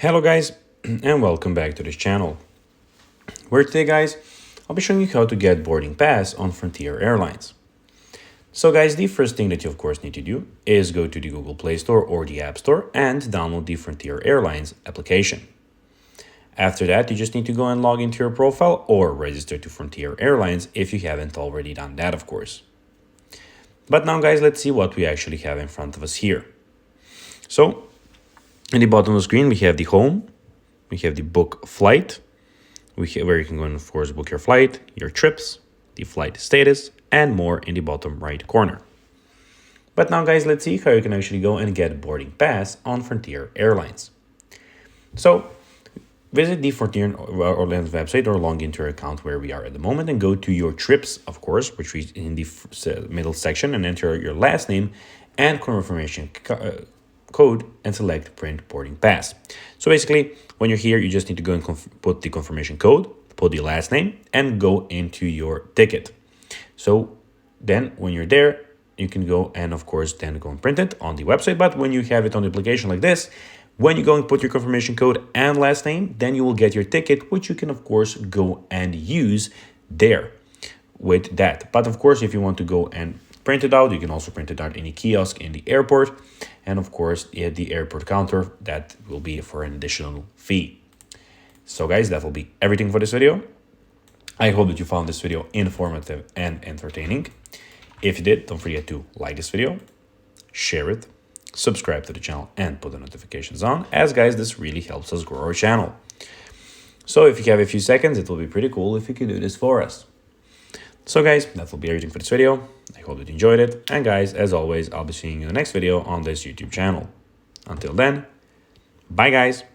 Hello guys, and welcome back to this channel, where today guys, I'll be showing you how to get boarding pass on Frontier Airlines. So guys, the first thing that you of course need to do is go to the Google Play Store or the App Store and download the Frontier Airlines application. After that, you just need to go and log into your profile or register to Frontier Airlines if you haven't already done that, of course. But now guys, let's see what we actually have in front of us here. So, in the bottom of the screen, we have the home, we have the book flight, where you can go and of course book your flight, your trips, the flight status, and more in the bottom right corner. But now guys, let's see how you can actually go and get boarding pass on Frontier Airlines. So, visit the Frontier Airlines website or log into your account where we are at the moment and go to your trips, of course, which is in the middle section, and enter your last name and confirmation code and select print boarding pass. So basically, when you're here, you just need to go and put the confirmation code, put the last name, and go into your ticket. So then when you're there, you can go and of course then go and print it on the website. But when you have it on the application like this, when you go and put your confirmation code and last name, then you will get your ticket, which you can of course go and use there with that. But of course, if you want to go and print it out, you can also print it out in a kiosk in the airport, and of course at the airport counter, that will be for an additional fee. So guys, that will be everything for this video. I hope that you found this video informative and entertaining. If you did, don't forget to like this video, share it, subscribe to the channel, and put the notifications on, as guys, this really helps us grow our channel. So if you have a few seconds, it will be pretty cool if you could do this for us. So guys, that will be everything for this video. I hope that you enjoyed it. And guys, as always, I'll be seeing you in the next video on this YouTube channel. Until then, bye guys.